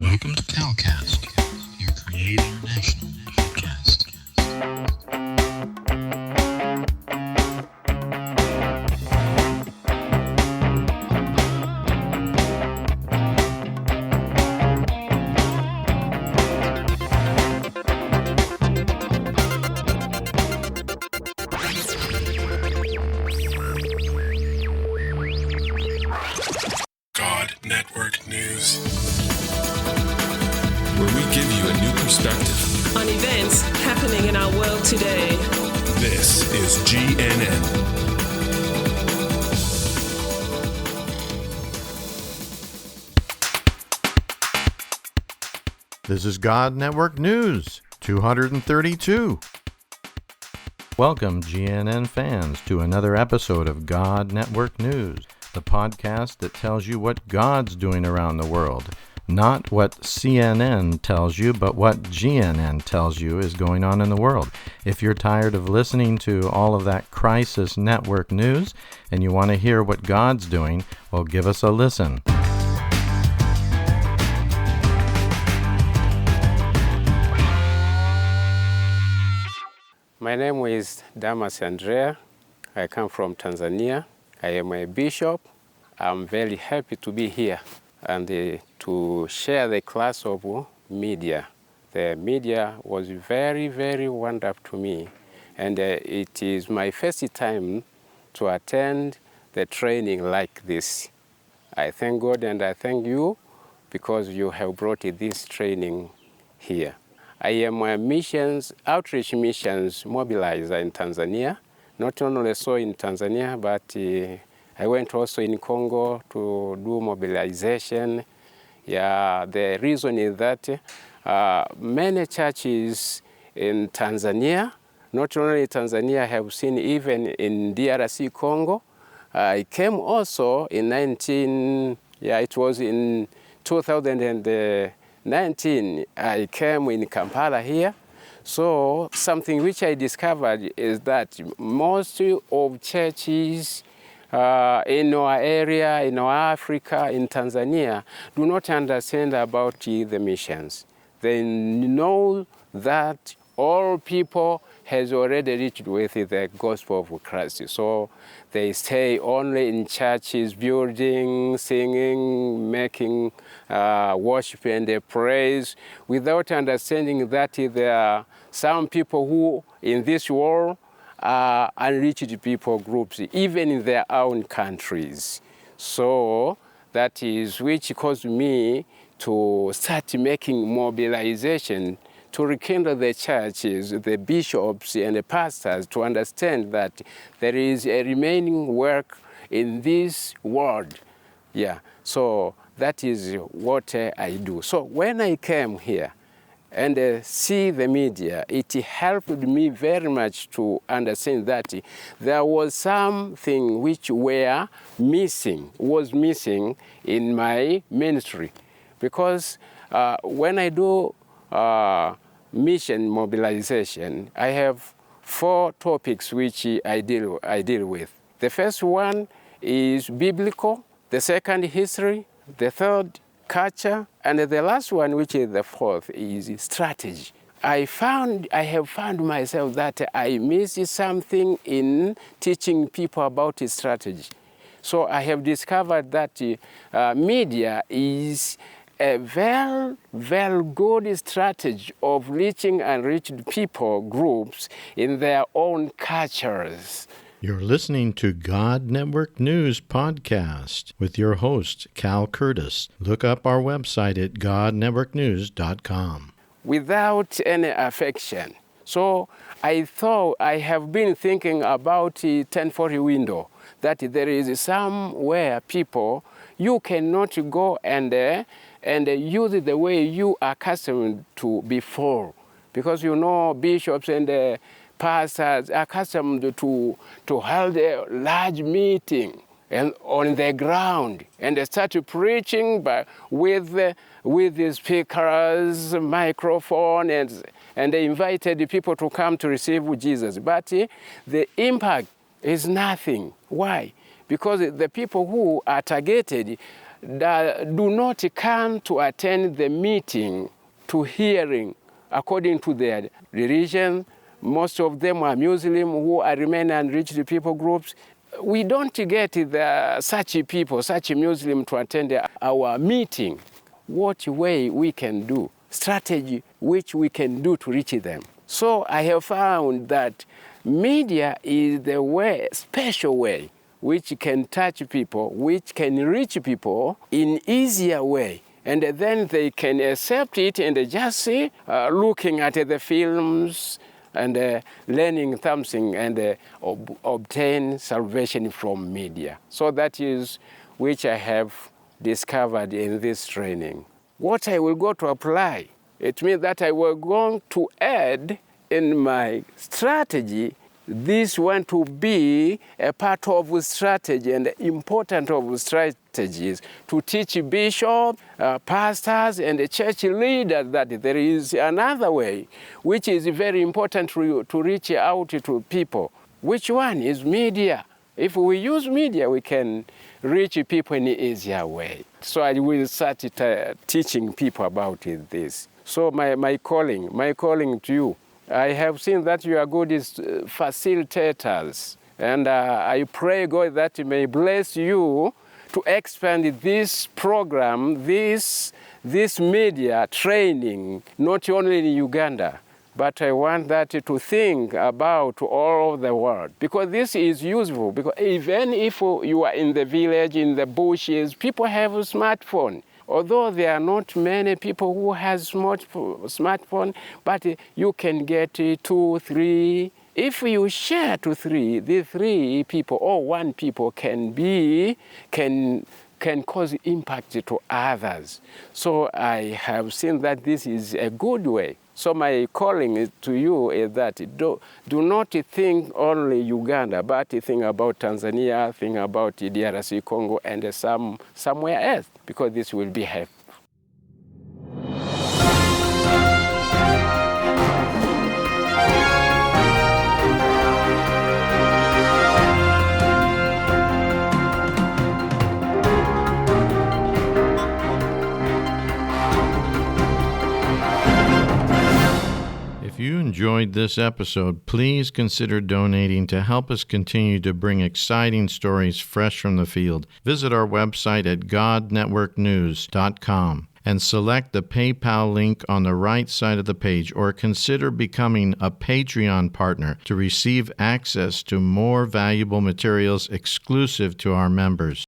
Welcome to CalCast, your Create International podcast. God Network News, where we give you a new perspective on events happening in our world today. This is GNN. This is God Network News 232. Welcome, GNN fans, to another episode of God Network News, the podcast that tells you what God's doing around the world. Not what CNN tells you, but what GNN tells you is going on in the world. If you're tired of listening to all of that crisis network news and you want to hear what God's doing, well, give us a listen. My name is Damas Andrea. I come from Tanzania. I am a bishop. I'm very happy to be here and to share the class of media. The media was very, very wonderful to me. And it is my first time to attend the training like this. I thank God and I thank you because you have brought this training here. I am a outreach missions mobilizer in Tanzania. Not only so in Tanzania, but I went also in Congo to do mobilization. Yeah, the reason is that many churches in Tanzania, not only Tanzania, I have seen even in DRC Congo. I came also in 2019, I came in Kampala here. So something which I discovered is that most of churches in our area, in our Africa, in Tanzania, do not understand about the missions. They know that all people has already reached with the gospel of Christ. So they stay only in churches, building, singing, making worship and praise, without understanding that there are some people who in this world are unreached people groups, even in their own countries. So that is which caused me to start making mobilization to rekindle the churches, the bishops and the pastors to understand that there is a remaining work in this world. Yeah, so that is what I do. So when I came here and see the media, it helped me very much to understand that there was something which was missing in my ministry. Because when I do mission mobilization, I have 4 topics which I deal with. The first one is biblical, the second history, the third culture, and the last one, which is the fourth, is strategy. I have found myself that I missed something in teaching people about strategy. So I have discovered that media is a very, very good strategy of reaching unreached people groups in their own cultures. You're listening to God Network News Podcast with your host, Cal Curtis. Look up our website at godnetworknews.com. Without any affection. So I have been thinking about the 1040 window, that there is somewhere people, you cannot go and use it the way you are accustomed to before. Because you know bishops and pastors are accustomed to hold a large meeting and on the ground and they start preaching with the speakers, microphone, and they invited people to come to receive Jesus. But the impact is nothing. Why? Because the people who are targeted do not come to attend the meeting, to hearing, according to their religion. Most of them are Muslim who are remain unreached people groups. We don't get such people, such Muslim to attend our meeting. What way we can do, strategy which we can do to reach them. So I have found that media is the way, special way, which can touch people, which can reach people in easier way. And then they can accept it and just looking at the films and learning something and obtain salvation from media. So that is which I have discovered in this training. What I will go to apply, it means that I will go to add in my strategy this one to be a part of strategy and important of strategies to teach bishops, pastors, and church leaders that there is another way which is very important to reach out to people. Which one is media? If we use media, we can reach people in an easier way. So I will start teaching people about this. So my calling to you, I have seen that you are good facilitators, and I pray God that He may bless you to expand this program, this media training, not only in Uganda, but I want that to think about all the world, because this is useful, because even if you are in the village, in the bushes, people have a smartphone. Although there are not many people who have smartphone, but you can get 2, 3. If you share to 3, the 3 people or 1 people can cause impact to others. So I have seen that this is a good way. So my calling to you is that do not think only Uganda, but think about Tanzania, think about DRC Congo, and somewhere else, because this will be helpful. If you enjoyed this episode, please consider donating to help us continue to bring exciting stories fresh from the field. Visit our website at godnetworknews.com and select the PayPal link on the right side of the page, or consider becoming a Patreon partner to receive access to more valuable materials exclusive to our members.